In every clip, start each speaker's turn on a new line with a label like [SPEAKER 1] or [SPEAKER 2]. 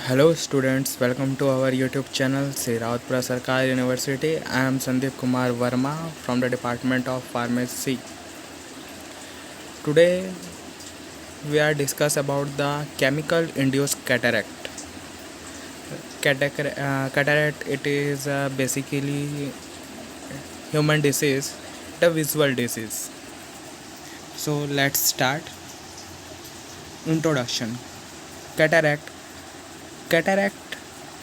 [SPEAKER 1] Hello students, welcome to our YouTube channel Sri Rawatpura Sarkari University. I am Sandeep Kumar Verma from the Department of Pharmacy. Today we are discuss about the chemical induced cataract. Cataract it is basically human disease, the visual disease. So let's start. Introduction. Cataract. Cataract,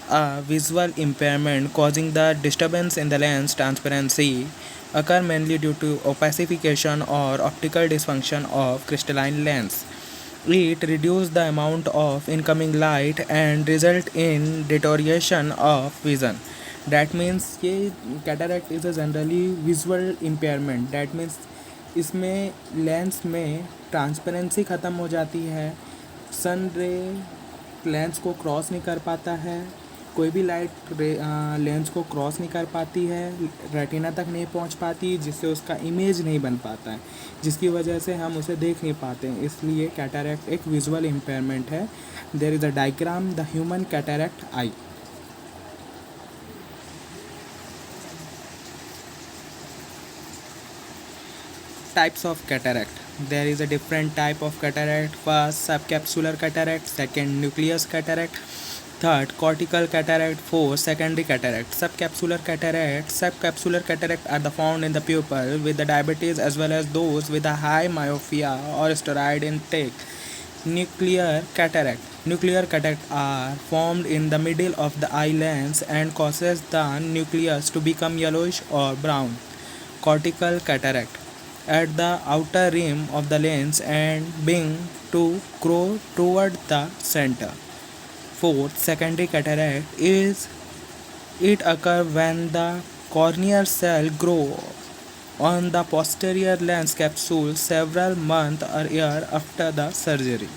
[SPEAKER 1] a visual impairment causing the disturbance in the lens transparency, occur mainly due to opacification or optical dysfunction of crystalline lens. It reduces the amount of incoming light and result in deterioration of vision. That means ये cataract is a generally visual impairment. That means इसमें lens में transparency ख़त्म हो जाती है, सन ray lens को cross नहीं कर पाता है, कोई भी लाइट लेंस को क्रॉस नहीं कर पाती है, रेटिना तक नहीं पहुंच पाती, जिससे उसका इमेज नहीं बन पाता है, जिसकी वजह से हम उसे देख नहीं पाते हैं. इसलिए कैटरैक्ट एक विजुअल इम्पेयरमेंट है. There is a diagram the human cataract eye. Types of cataract. There is a different type of cataract. First, subcapsular cataract. Second, nucleus cataract. Third, cortical cataract. Fourth, secondary cataract. Subcapsular cataract are the found in the pupil with the diabetes as well as those with a high myopia or steroid intake. Nuclear cataract. Nuclear cataract are formed in the middle of the eye lens and causes the nucleus to become yellowish or brown. Cortical cataract at the outer rim of the lens and being to grow toward the center. Fourth, secondary cataract is it occurs when the corneal cell grow on the posterior lens capsule several months or year after the surgery.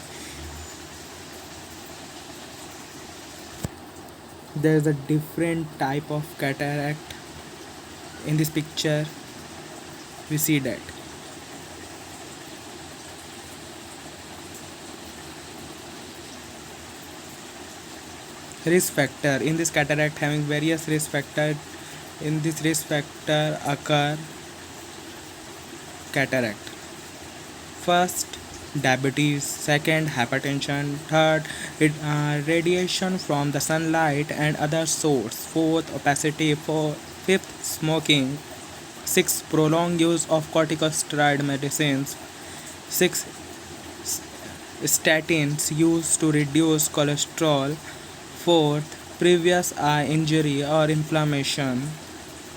[SPEAKER 1] There is a different type of cataract. In this picture we see that risk factor. In this cataract having various risk factor. In this risk factor occur cataract. First, diabetes. Second, hypertension. Third, radiation from the sunlight and other source. Fourth, opacity. Fifth, smoking. Sixth, prolonged use of corticosteroid medicines. Sixth, statins used to reduce cholesterol. Fourth, previous eye injury or inflammation.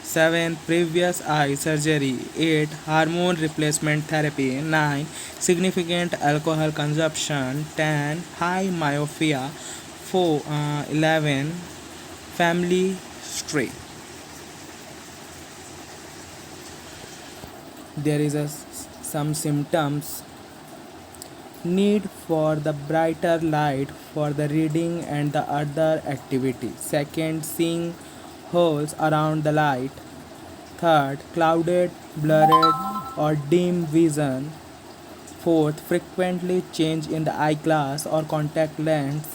[SPEAKER 1] 7. Previous eye surgery. 8. Hormone replacement therapy. 9. Significant alcohol consumption. 10. High myopia. 11. Family history. There is some symptoms. Need for the brighter light for the reading and the other activity. Second, seeing holes around the light. Third, clouded, blurred or dim vision. Fourth, frequently change in the eyeglass or contact lens.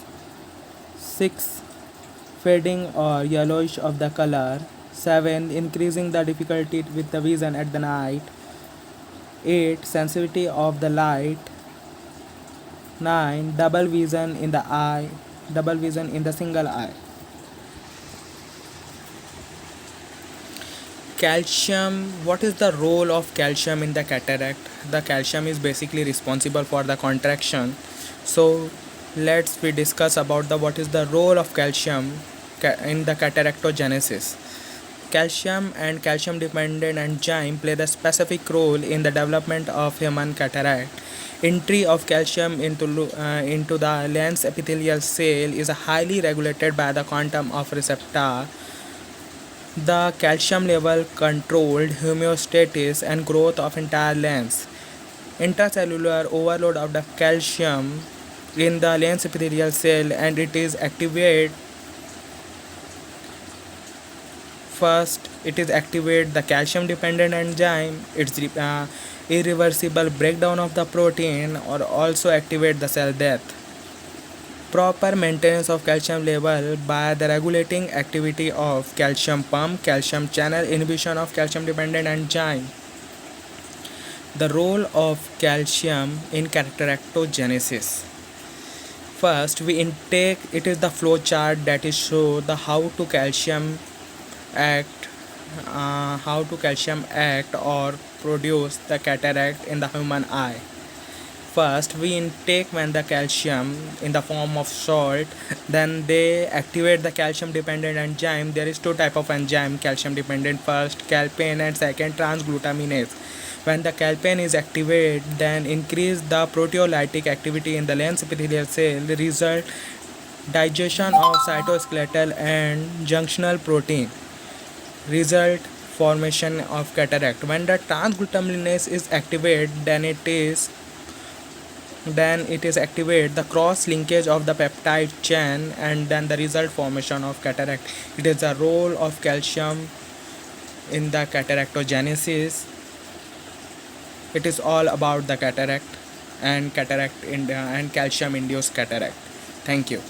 [SPEAKER 1] Sixth, fading or yellowish of the color. 7. Increasing the difficulty with the vision at the night. 8. Sensitivity of the light. 9. Double vision in the single eye. Calcium. What is the role of calcium in the cataract? The calcium is basically responsible for the contraction. So let's we discuss about what is the role of calcium in the cataractogenesis. Calcium and calcium dependent enzyme play the specific role in the development of human cataract. Entry of calcium into the lens epithelial cell is highly regulated by the quantum of receptor. The calcium level controlled homeostasis and growth of entire lens. Intracellular overload of the calcium in the lens epithelial cell and it is activate. First, it is activate the calcium dependent enzyme. It's irreversible breakdown of the protein or also activate the cell death. Proper maintenance of calcium level by the regulating activity of calcium pump, calcium channel inhibition of calcium dependent enzyme. The role of calcium in characterectogenesis. First, we intake. It is the flow chart that is show the act, how to calcium act or produce the cataract in the human eye. First, we intake when the calcium in the form of salt, then they activate the calcium dependent enzyme. There is two type of enzyme calcium dependent, first calpain and second transglutaminase. When the calpain is activated, then increase the proteolytic activity in the lens epithelial cell, result digestion of cytoskeletal and junctional protein, result formation of cataract. When the transglutaminase is activated, then it is activate the cross linkage of the peptide chain, and then the result formation of cataract. It is the role of calcium in the cataractogenesis. It is all about the cataract and calcium induced cataract. Thank you.